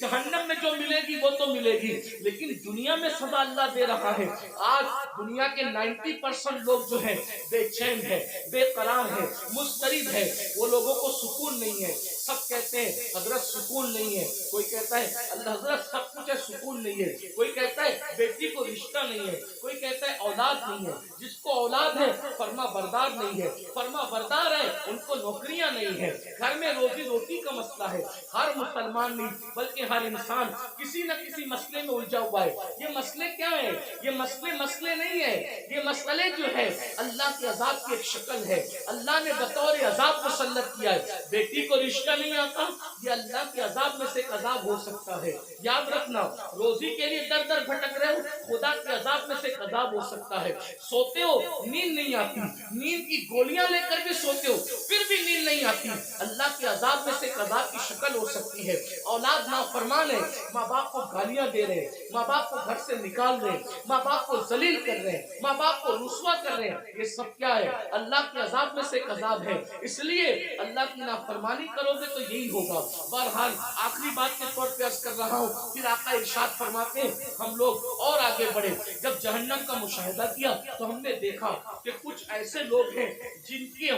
جہنم میں جو ملے گی وہ تو ملے گی, لیکن دنیا میں سزا اللہ دے رہا ہے. آج دنیا کے 90% لوگ جو ہیں بے چین ہے, بے قرار ہے, مضطرب ہے, وہ لوگوں کو سکون نہیں ہے. سب کہتے ہیں حضرت سکون نہیں ہے, کوئی کہتا ہے اللہ حضرت سب کچھ ہے سکون نہیں ہے, کوئی کہتا ہے بیٹی کو رشتہ نہیں ہے, کوئی کہتا ہے اولاد نہیں ہے. جس کو اولاد ہے فرما بردار نہیں ہے, فرما بردار ہے ان کو نوکریاں نہیں ہے, گھر میں روزی روٹی کا مسئلہ ہے. ہر مسلمان نہیں بلکہ ہر انسان کسی نہ کسی مسئلے میں الجھا ہوا ہے. یہ مسئلے کیا ہے؟ یہ مسئلے نہیں ہے, یہ مسئلے جو ہے اللہ کے عذاب کی ایک شکل ہے. اللہ نے بطور عذاب مسلط کیا ہے. بیٹی کو رشتہ نہیں آتا, یہ اللہ کے عذاب میں سے ایک عذاب ہو سکتا ہے. یاد رکھنا, روزی کے لیے در در بھٹک رہے ہو, خدا کے عذاب میں سے ایک عذاب ہو سکتا ہے. سوتے ہو نیند نہیں آتی, نیند کی گولیاں لے کر بھی سوتے ہو پھر بھی نیند نہیں آتی, اللہ کے عذاب میں سے ایک عذاب کی شکل ہو سکتی ہے. اولاد نافرمان ہے, ماں باپ کو گالیاں دے رہے ہیں, ماں باپ کو گھر سے نکال رہے ہیں, ماں باپ کو ذلیل کر رہے ہیں, ماں باپ کو رسوا کر رہے ہیں. یہ سب کیا ہے؟ اللہ کے عذاب میں سے ایک عذاب ہے. اس لیے اللہ کی نافرمانی کرو گے تو یہی ہوگا. بہرحال آخری بات کے طور پہ عرض کر رہا ہوں, پھر آقا ارشاد فرماتے ہیں ہم لوگ اور آگے بڑھے. جب جہنم کا مشاہدہ کیا تو ہم نے دیکھا کہ کچھ ایسے لوگ ہیں جن کے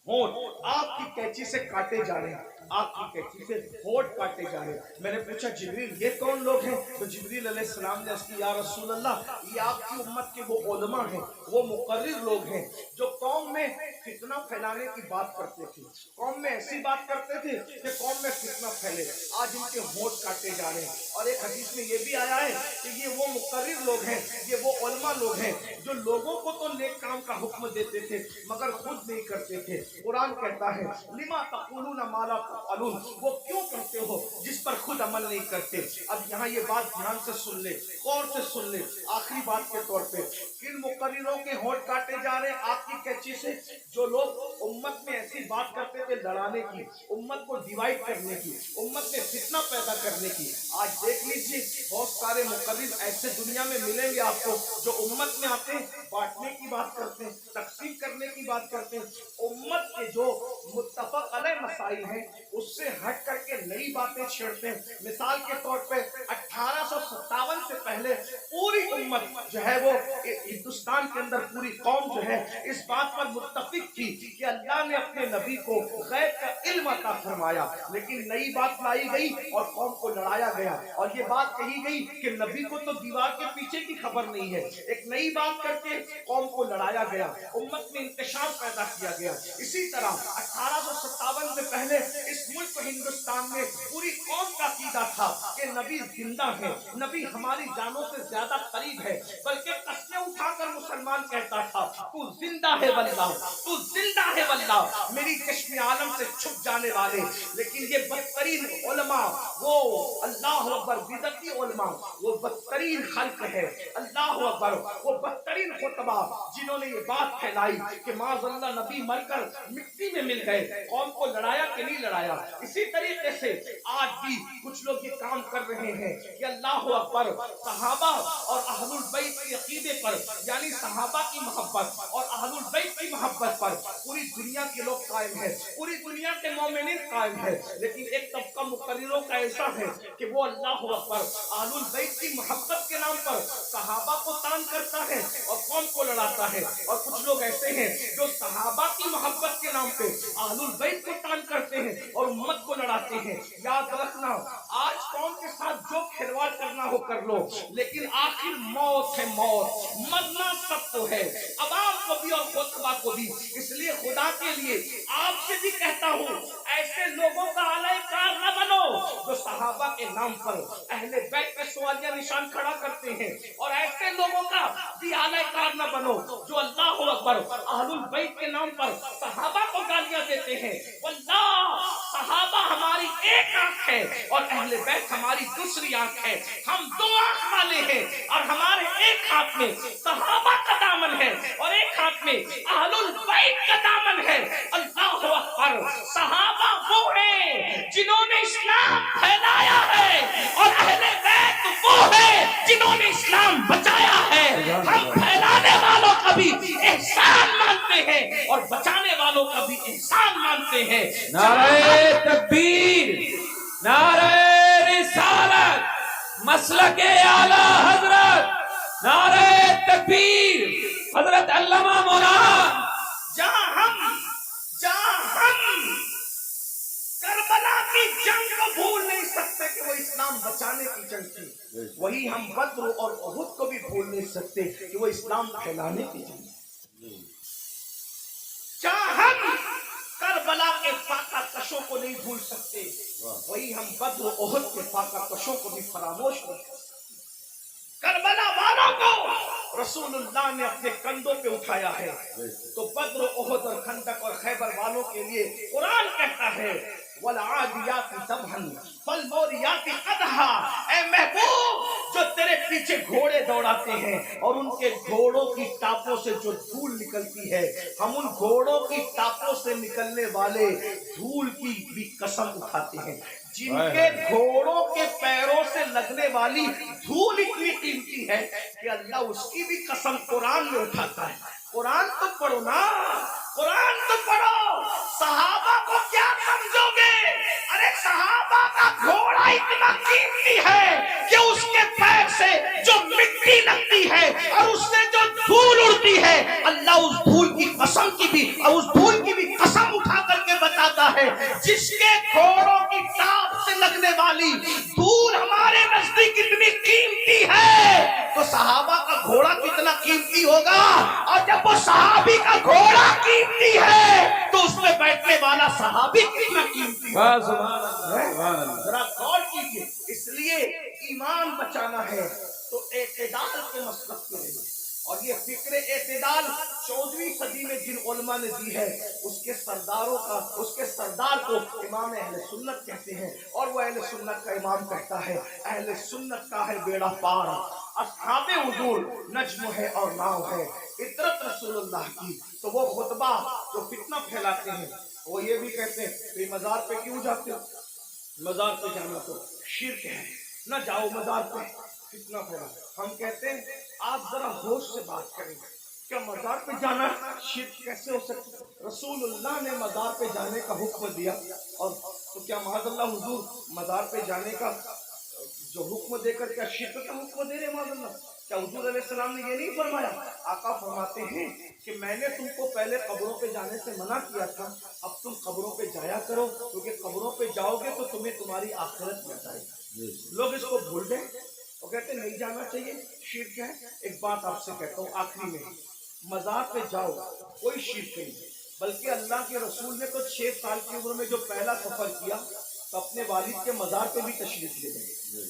ہونٹ آگ کی کینچی سے کاٹے جا رہے ہیں, آگ کی کینچی سے ہونٹ کاٹے جا رہے ہیں. میں نے پوچھا جبریل یہ کون لوگ ہیں؟ تو جبریل علیہ السلام نے عرض کی یا رسول اللہ یہ آپ کی امت کے وہ علماء ہیں, وہ مقرر لوگ ہیں جو قوم میں فتنہ پھیلانے کی بات کرتے تھے, قوم میں ایسی بات کرتے تھے کہ قوم میں فتنہ پھیلے. آج ان کے ہونٹ کاٹے جا رہے ہیں. اور ایک حدیث میں یہ بھی آیا ہے کہ یہ وہ مقرر لوگ ہیں, یہ وہ علماء لوگ ہیں جو لوگوں کو تو نیک کام کا حکم دیتے تھے مگر خود نہیں کرتے تھے. قرآن کہتا ہے لما تقولون ما لا تفعلون, وہ کیوں کرتے ہو جس پر خود عمل نہیں کرتے. اب یہاں یہ بات دھیان سے سن لے, غور سے سن لے. آخری بات کے طور پہ کن مقرروں کے ہونٹ کاٹے جا رہے ہیں آگ کی کینچی سے؟ جو لوگ امت میں ایسی بات کرتے تھے لڑانے کی, امت کو ڈیوائیڈ کرنے کی, امت میں فتنہ پیدا کرنے کی. آج دیکھ لیجیے بہت سارے مقرر ایسے دنیا میں ملیں گے آپ کو جو امت میں آتے ہیں بانٹنے کی بات کرتے ہیں, تقسیم کرنے کی بات کرتے ہیں. امت کے جو متفق علیہ مسائل ہیں اس سے ہٹ کر کے نئی باتیں چھیڑتے ہیں. مثال کے طور پہ 1857 سے پہلے پوری امت جو ہے وہ ہندوستان کے اندر پوری قوم جو ہے اس بات پر متفق تھی کہ اللہ نے اپنے نبی کو غیب کا علم عطا فرمایا, لیکن نئی بات لائی گئی اور قوم کو لڑایا گیا. اور یہ بات کہی گئی کہ نبی کو تو دیوار کے پیچھے کی خبر نہیں ہے, ایک نئی بات کر کے قوم کو لڑایا گیا, امت میں انتشار پیدا کیا گیا. اسی طرح 1857 سے پہلے اس ملک ہندوستان میں پوری قوم کا عقیدہ تھا کہ نبی زندہ ہے, نبی ہماری جانوں سے زیادہ قریب ہے, بلکہ قسمیں اٹھا کر مسلمان کہتا تھا تو زندہ ہے واللہ, تو زندہ ہے واللہ, میری چشم عالم سے چھپ جانے والے. لیکن یہ بدترین علماء, وہ اللہ اکبر بدعتی علماء, وہ بدترین خلق ہے, اللہ اکبر, وہ بدترین خطبہ جنہوں نے یہ بات پھیلائی کہ معاذ اللہ نبی مر کر مٹی میں مل گئے, قوم کو لڑایا کہ نہیں لڑایا. اسی طریقے سے آج بھی کچھ لوگ یہ کام کر رہے ہیں کہ اللہ اکبر صحابہ اور اہل البیت کے عقیدے پر, یعنی صحابہ کی محبت اور اہل البیت کی محبت پر پوری دنیا کے لوگ قائم ہیں, پوری دنیا کے مومنین قائم ہیں. لیکن ایک طبقہ مقرروں کا ایسا ہے کہ وہ اللہ اکبر اہل البیت کی محبت کے نام پر صحابہ کو تان کرتا ہے اور قوم کو لڑاتا ہے. اور کچھ لوگ ایسے ہیں جو صحابہ کی محبت کے نام پہ اہل البیت کو تان کرتے ہیں اور امت کو لڑاتے ہیں. یاد رکھنا آج قوم کے ساتھ جو کھلواڑ کرنا ہو کر لو, لیکن آخر موت ہے, موت, مرنا سب کو ہے, عوام کو بھی اور خطبہ کو بھی. اس لیے خدا کے لیے آپ سے بھی کہتا ہوں ایسے لوگوں کا اعلی کار نہ بنو جو صحابہ کے نام پر اہل بیت پہ سوالیہ نشان کھڑا کرتے ہیں, اور ایسے لوگوں کا بھی اعلی کار نہ بنو جو اللہ اکبر اہل البیت کے نام پر صحابہ کو گالیاں دیتے ہیں. واللہ صحابہ ہماری ایک آنکھ ہے اور اہل بیت ہماری دوسری آنکھ ہے. ہم دو آنکھ والے ہیں اور ہمارے ایک ہاتھ میں صحابہ کا دامن ہے اور ایک ہاتھ میں اہل البیت کا دامن ہے. اللہ اکبر, صحابہ وہ ہیں جنہوں نے اسلام پھیلایا ہے اور اہل بیت وہ ہیں جنہوں نے اسلام بچایا ہے. ہم پھیلانے والوں کا بھی احسان مانتے ہیں اور بچانے والوں کا بھی احسان مانتے ہیں. نعرہ تکبیر. مسلک اعلی حضرت نعرہ تکبیر حضرت علامہ مولانا جہاں ہم کربلا کی جنگ کو بھول نہیں سکتے کہ وہ اسلام بچانے کی جنگ تھی، وہی ہم بدر اور احد کو بھی بھول نہیں سکتے کہ وہ اسلام پھیلانے کی جنگ تھی۔ جہاں ہم کربلا کے فاقہ کشوں کو نہیں بھول سکتے، وہی ہم بدر و احد کے فاقہ کشوں کو بھی فراموش نہیں کر سکتے۔ کربلا والوں کو رسول اللہ نے اپنے کندھوں پہ اٹھایا ہے، تو بدر و احد اور خندق اور خیبر والوں کے لیے قرآن کہتا ہے وَالْعَادِيَاتِ ضَبْحًا فَالْمُورِيَاتِ قَدْحًا، اے محبوب جو تیرے پیچھے گھوڑے دوڑاتے ہیں اور ان کے گھوڑوں کی ٹاپوں سے جو دھول نکلتی ہے، ہم ان گھوڑوں کی ٹاپوں سے نکلنے والے دھول کی بھی قسم اٹھاتے ہیں۔ جن کے گھوڑوں کے پیروں سے لگنے والی دھول اتنی قیمتی ہے کہ اللہ اس کی بھی قسم قرآن میں اٹھاتا ہے۔ قرآن تو پڑھو نا، قرآن تو پڑھو۔ صحابہ کو کیا سمجھو گے؟ ارے صحابہ کا گھوڑا اتنا قیمتی ہے کہ اس کے پیر سے جو مٹی لگتی ہے اور اس سے جو دھول اڑتی ہے، اللہ اس دھول کی قسم کی بھی اور اس دھول کی بھی قسم اٹھا کر کے بتاتا ہے جس کے گھوڑوں کی ٹاپ سے لگنے والی دھول ہمارے نزدیک اتنی قیمتی ہے تو صحابہ کا گھوڑا کتنا قیمتی ہوگا، اور جب وہ صحابی کا گھوڑا قیمتی ہے تو اس میں بیٹھنے والا صحابی کتنا قیمتی ہے۔ ذرا غور کیجیے۔ اس لیے ایمان بچانا ہے تو اعتدال کے مسلک پہ رہنا، اور یہ فکر اعتدال 14ویں صدی میں جن علماء نے دی ہے اس کے سردار کو امام اہل سنت کہتے ہیں، اور وہ اہل سنت کا امام کہتا ہے اہل سنت کا ہے بیڑا پار، اصحاب حضور نجم ہے اور ناؤ ہے، عطرت رسول اللہ کی۔ تو وہ خطبہ جو فتنہ پھیلاتے ہیں وہ یہ بھی کہتے ہیں کہ مزار پہ کیوں جاتے ہو؟ مزار پہ جانا تو شرک ہے، نہ جاؤ مزار پہ، فتنہ پھیلا۔ ہم کہتے ہیں آپ ذرا ہوش سے بات کریں، کیا مزار پہ جانا شرک کیسے ہو سکتا؟ رسول اللہ نے مزار پہ جانے کا حکم دیا، اور تو کیا معاذ اللہ حضور مزار پہ جانے کا جو حکم دے کر کیا شرک کا حکم دے رہے معاذ اللہ؟ کیا حضور علیہ السلام نے یہ نہیں فرمایا؟ آقا فرماتے ہیں کہ میں نے تم کو پہلے قبروں پہ جانے سے منع کیا تھا، اب تم قبروں پہ جایا کرو، کیونکہ قبروں پہ جاؤ گے تو تمہیں تمہاری آخرت مل جائے گی۔ لوگ اس کو بھول گئے، وہ کہتے نہیں جانا چاہیے، شرک ہے۔ ایک بات آپ سے کہتا ہوں آخری میں، مزار پہ جاؤ کوئی شرک نہیں، بلکہ اللہ کے رسول نے تو 6 سال کی عمر میں جو پہلا سفر کیا تو اپنے والد کے مزار پہ بھی تشریف لے گئے،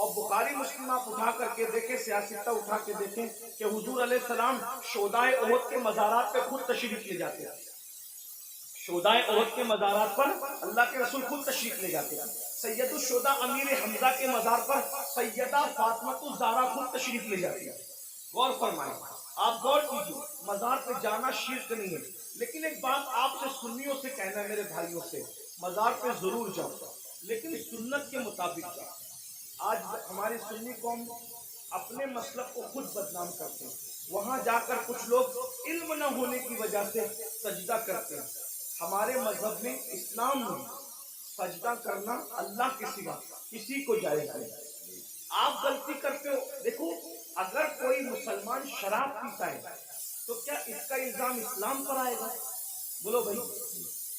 اور بخاری مسلم آپ اٹھا کر کے دیکھیں، سیاستہ اٹھا کے دیکھیں کہ حضور علیہ السلام شہدائے احد کے مزارات پہ خود تشریف لے جاتے ہیں۔ شہدائے احد کے مزارات پر اللہ کے رسول خود تشریف لے جاتے ہیں۔ سید الشہداء امیر حمزہ کے مزار پر سیدہ فاطمہ الزہرا خود تشریف لے جاتی ہے۔ غور فرمائیں، آپ غور کیجیے، مزار پہ جانا شرک نہیں ہے، لیکن ایک بات آپ سے سنیوں سے کہنا ہے، میرے بھائیوں سے، مزار پہ ضرور جاؤ لیکن سنت کے مطابق جاؤ۔ آج ہماری سنی قوم اپنے مسلک کو خود بدنام کرتے ہیں، وہاں جا کر کچھ لوگ علم نہ ہونے کی وجہ سے سجدہ کرتے ہیں۔ ہمارے مذہب میں، اسلام میں سجدہ کرنا اللہ کے سوا کسی کو جائز نہیں۔ آپ غلطی کرتے ہو، دیکھو اگر کوئی مسلمان شراب پیتا ہے تو کیا اس کا الزام اسلام پر آئے گا؟ بولو بھائی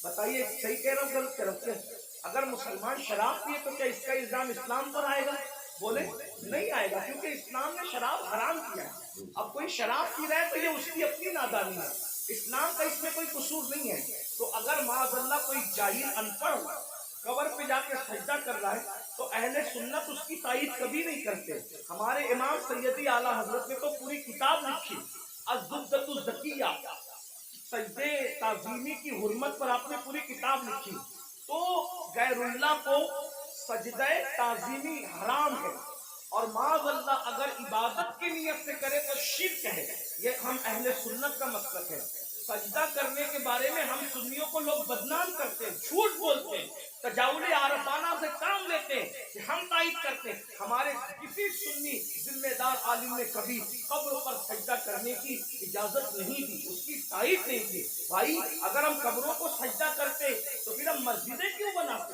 بتائیے، صحیح کہہ رہا ہوں غلط کہہ رہا ہوں؟ اگر مسلمان شراب پیے تو کیا اس کا الزام اسلام پر آئے گا؟ بولے نہیں آئے گا، کیونکہ اسلام نے شراب حرام کیا ہے۔ اب کوئی شراب پی رہا ہے تو یہ اس کی اپنی نادانی ہے، اسلام کا اس میں کوئی قصور نہیں ہے۔ تو اگر معاذ اللہ کوئی جاہل ان پڑھ قبر پہ جا کے سجدہ کر رہا ہے تو اہل سنت اس کی تائید کبھی نہیں کرتے۔ ہمارے امام سیدی اعلیٰ حضرت نے تو پوری کتاب لکھی، الزبدۃ الزکیہ، سجدے تعظیمی کی حرمت پر آپ نے پوری کتاب لکھی۔ تو غیر اللہ کو سجدہ تعظیمی حرام ہے، اور معاذ اللہ اگر عبادت کی نیت سے کرے تو شرک ہے۔ یہ ہم اہل سنت کا مسلک ہے۔ سجدہ کرنے کے بارے میں ہم سنیوں کو لوگ بدنام کرتے ہیں، جھوٹ بولتے ہیں، تجاوز عارفانہ سے کام لیتے ہیں کہ ہم تائید کرتے ہیں۔ ہمارے کسی سنی ذمہ دار عالم نے کبھی قبر پر سجدہ کرنے کی اجازت نہیں دی، اس کی تائید نہیں کی۔ بھائی اگر ہم قبروں کو سجدہ کرتے تو پھر ہم مسجدیں کیوں بناتے؟